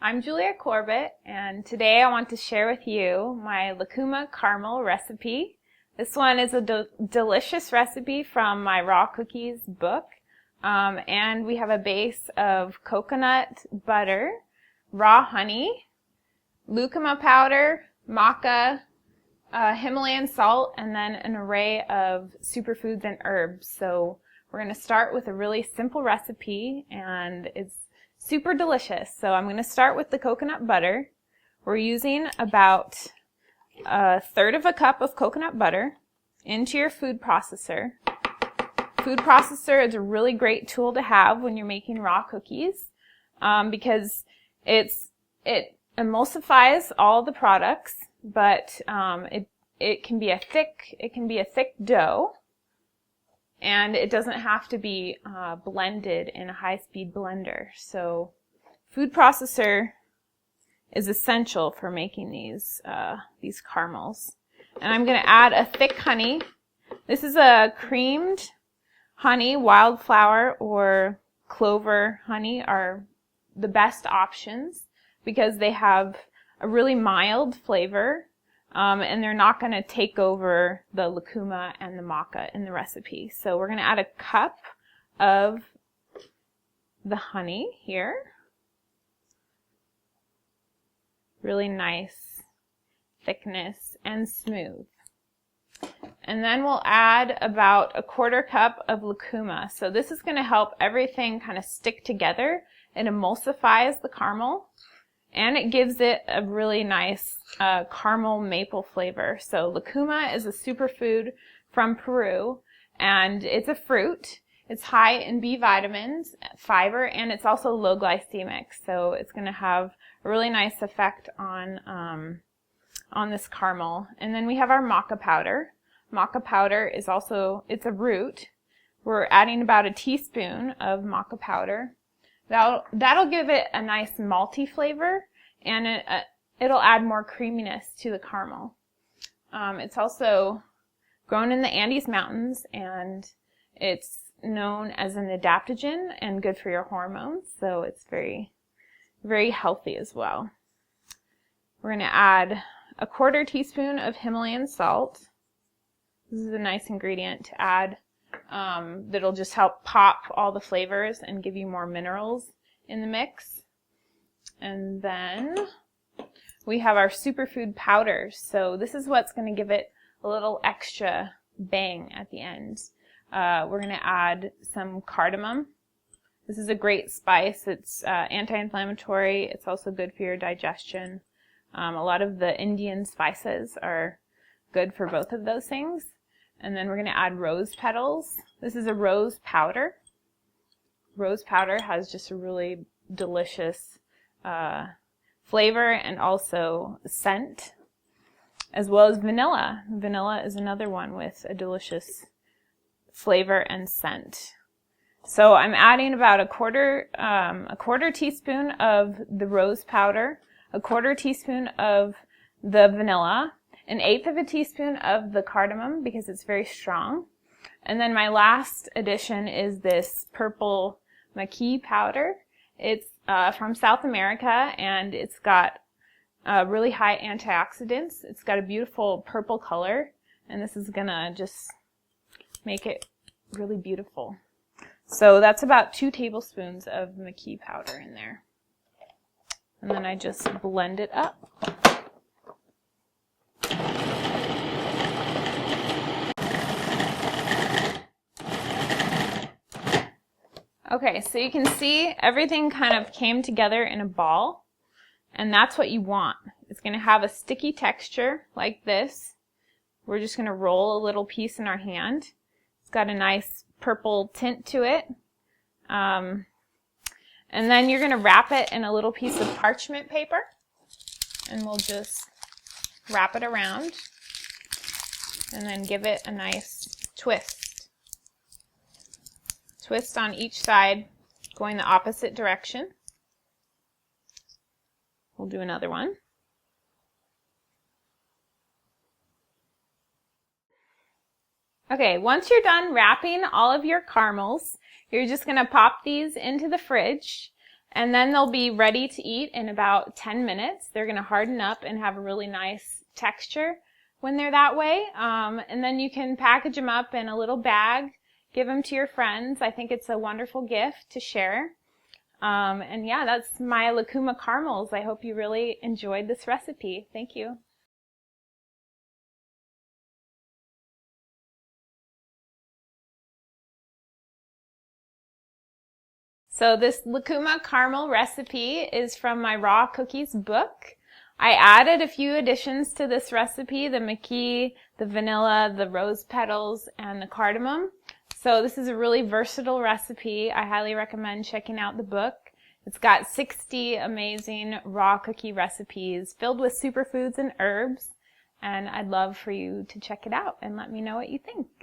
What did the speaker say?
I'm JuliaCorbett, and today I want to share with you my lucuma caramel recipe. This one is a delicious recipe from my raw cookies book, and we have a base of coconut butter, raw honey, lucuma powder, maca, Himalayan salt, and then an array of superfoods and herbs. So we're going to start with a really simple recipe, and it's super delicious. So I'm going to start with the coconut butter. We're using about 1/3 of a cup of coconut butter into your food processor. Food processor is a really great tool to have when you're making raw cookies because it emulsifies all the products, but it can be a thick dough. And it doesn't have to be blended in a high-speed blender. So food processor is essential for making these caramels. And I'm going to add a thick honey. This is a creamed honey. Wildflower or clover honey are the best options because they have a really mild flavor. And they're not going to take over the lucuma and the maca in the recipe. So we're going to add a cup of the honey here. Really nice thickness and smooth. And then we'll add about a 1/4 cup of lucuma. So this is going to help everything kind of stick together. It emulsifies the caramel. And it gives it a really nice caramel maple flavor. So lucuma is a superfood from Peru, and it's a fruit. It's high in B vitamins, fiber, and it's also low glycemic. So it's going to have a really nice effect on this caramel. And then we have our maca powder. Maca powder is also, it's a root. We're adding about a teaspoon of maca powder. That'll give it a nice malty flavor, and it'll add more creaminess to the caramel. It's also grown in the Andes Mountains, and it's known as an adaptogen and good for your hormones, so it's very, very healthy as well. We're going to add a 1/4 teaspoon of Himalayan salt. This is a nice ingredient to add. That'll just help pop all the flavors and give you more minerals in the mix. And then we have our superfood powders. So this is what's going to give it a little extra bang at the end. We're going to add some cardamom. This is a great spice. It's anti-inflammatory. It's also good for your digestion. A lot of the Indian spices are good for both of those things. And then we're going to add rose petals. This is a rose powder. Rose powder has just a really delicious flavor and also scent, as well as vanilla. Vanilla is another one with a delicious flavor and scent. So I'm adding about a quarter teaspoon of the rose powder, a 1/4 teaspoon of the vanilla, 1/8 of a teaspoon of the cardamom because it's very strong. And then my last addition is this purple maqui powder. It's from South America, and it's got really high antioxidants. It's got a beautiful purple color, and this is gonna just make it really beautiful. So that's about 2 tablespoons of maqui powder in there. And then I just blend it up. Okay, so you can see everything kind of came together in a ball, and that's what you want. It's going to have a sticky texture like this. We're just going to roll a little piece in our hand. It's got a nice purple tint to it. And then you're going to wrap it in a little piece of parchment paper, and we'll just wrap it around and then give it a nice twist. Twist on each side, going the opposite direction. We'll do another one. Okay, once you're done wrapping all of your caramels, you're just going to pop these into the fridge, And then they'll be ready to eat in about 10 minutes. They're going to harden up and have a really nice texture when they're that way. And then you can package them up in a little bag, give them to your friends. I think it's a wonderful gift to share. And yeah, that's my lucuma caramels. I hope you really enjoyed this recipe. Thank you. So this lucuma caramel recipe is from my raw cookies book. I added a few additions to this recipe, the maqui, the vanilla, the rose petals, and the cardamom. So this is a really versatile recipe. I highly recommend checking out the book. It's got 60 amazing raw cookie recipes filled with superfoods and herbs, and I'd love for you to check it out and let me know what you think.